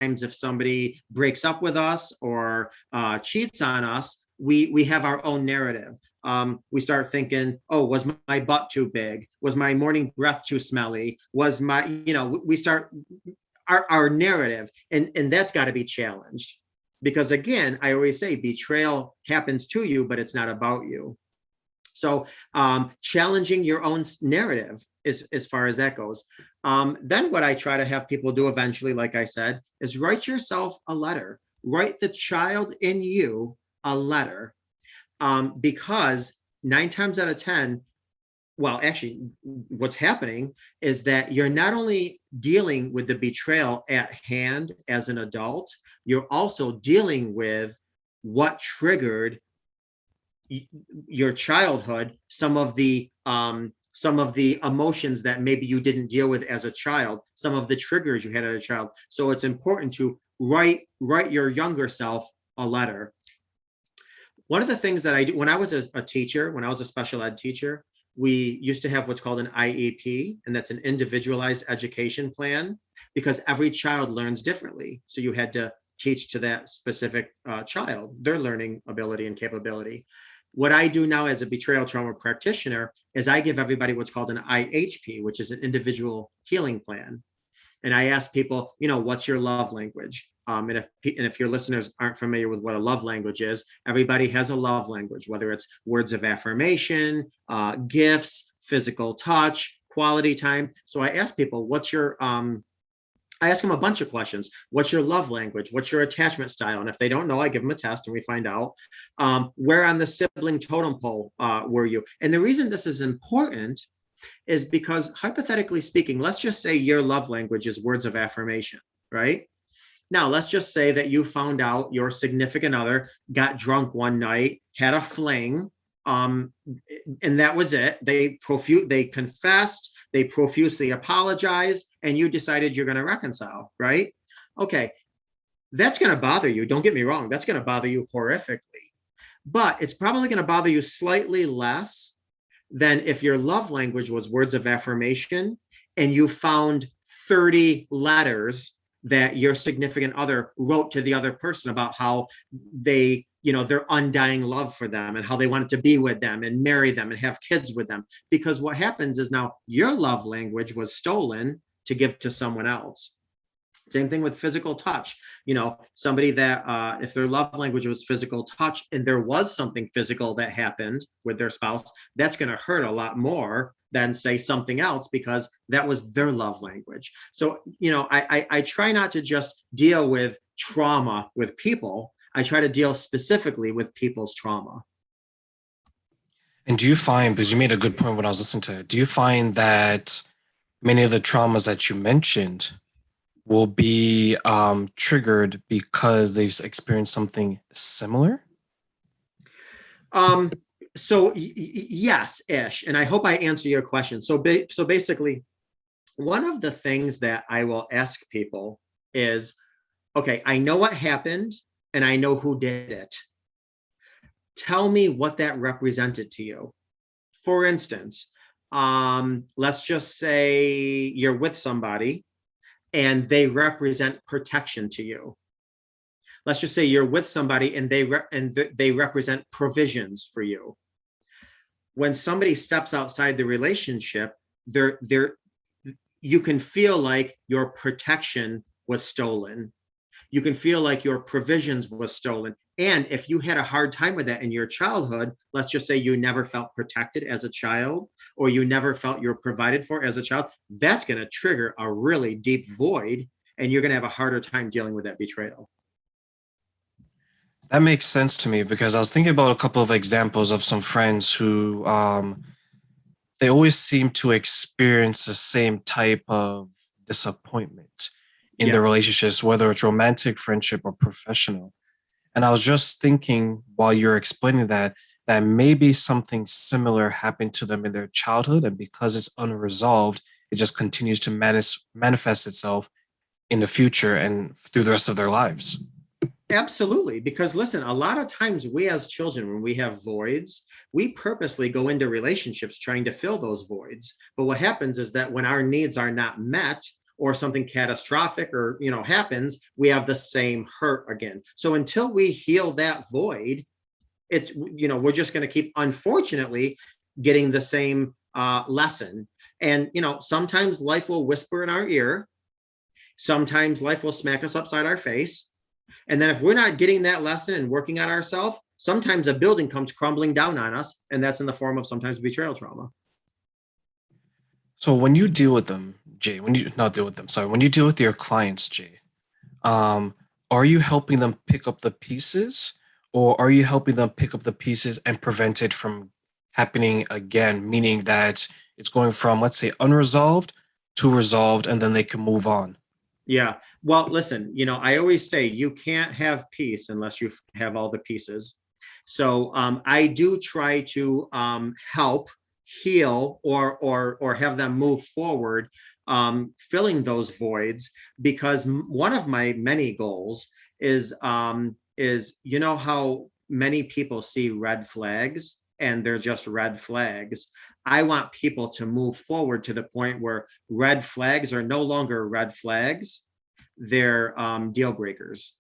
times if somebody breaks up with us or cheats on us, we have our own narrative. We start thinking, oh, was my butt too big? Was my morning breath too smelly? Was my, we start our narrative, and that's got to be challenged. Because again, I always say betrayal happens to you, but it's not about you. So challenging your own narrative as far as that goes. Then what I try to have people do eventually, like I said, is write yourself a letter. Write the child in you a letter. Because 9 times out of 10, well, actually, what's happening is that you're not only dealing with the betrayal at hand as an adult, you're also dealing with what triggered your childhood, some of the emotions that maybe you didn't deal with as a child, some of the triggers you had as a child. So it's important to write your younger self a letter. One of the things that I do when I was a teacher, when I was a special ed teacher, we used to have what's called an IEP, and that's an individualized education plan, because every child learns differently. So you had to teach to that specific child, their learning ability and capability. What I do now as a betrayal trauma practitioner is I give everybody what's called an IHP, which is an individual healing plan. And I ask people, what's your love language? And if your listeners aren't familiar with what a love language is, everybody has a love language, whether it's words of affirmation, gifts, physical touch, quality time. So I ask people, I ask them a bunch of questions. What's your love language? What's your attachment style? And if they don't know, I give them a test and we find out. Where on the sibling totem pole were you? And the reason this is important is because, hypothetically speaking, let's just say your love language is words of affirmation, right? Now, let's just say that you found out your significant other got drunk one night, had a fling, and that was it. They confessed, they profusely apologized, and you decided you're going to reconcile, right? Okay, that's going to bother you. Don't get me wrong. That's going to bother you horrifically. But it's probably going to bother you slightly less than if your love language was words of affirmation and you found 30 letters that your significant other wrote to the other person about how they, their undying love for them and how they wanted to be with them and marry them and have kids with them. Because what happens is now your love language was stolen to give to someone else. Same thing with physical touch. Somebody that if their love language was physical touch and there was something physical that happened with their spouse, that's going to hurt a lot more than say something else because that was their love language. So, I try not to just deal with trauma with people. I try to deal specifically with people's trauma. And do you find, because you made a good point when I was listening to it, do you find that many of the traumas that you mentioned will be triggered because they've experienced something similar? So yes, Ish, and I hope I answer your question. So basically, one of the things that I will ask people is, okay, I know what happened and I know who did it. Tell me what that represented to you. For instance, let's just say you're with somebody and they represent protection to you. Let's just say you're with somebody and they represent provisions for you. When somebody steps outside the relationship, you can feel like your protection was stolen. You can feel like your provisions was stolen. And if you had a hard time with that in your childhood, let's just say you never felt protected as a child, or you never felt you're provided for as a child, that's going to trigger a really deep void, and you're going to have a harder time dealing with that betrayal. That makes sense to me because I was thinking about a couple of examples of some friends who they always seem to experience the same type of disappointment in their relationships, whether it's romantic, friendship, or professional. And I was just thinking while you're explaining that maybe something similar happened to them in their childhood. And because it's unresolved, it just continues to manifest itself in the future and through the rest of their lives. Absolutely. Because listen, a lot of times we as children, when we have voids, we purposely go into relationships trying to fill those voids. But what happens is that when our needs are not met, or something catastrophic or happens, we have the same hurt again. So until we heal that void, it's we're just going to keep, unfortunately, getting the same lesson. And sometimes life will whisper in our ear, sometimes life will smack us upside our face, and then if we're not getting that lesson and working on ourselves, sometimes a building comes crumbling down on us, and that's in the form of sometimes betrayal trauma. So when you deal with them, Jay, when you not deal with them, sorry, when you deal with your clients, Jay, um, are you helping them pick up the pieces, or are you helping them pick up the pieces and prevent it from happening again? Meaning that it's going from, let's say, unresolved to resolved, and then they can move on. Yeah. Well, listen, I always say you can't have peace unless you have all the pieces. So I do try to help heal or have them move forward, filling those voids, because one of my many goals is how many people see red flags and they're just red flags. I want people to move forward to the point where red flags are no longer red flags, they're deal breakers.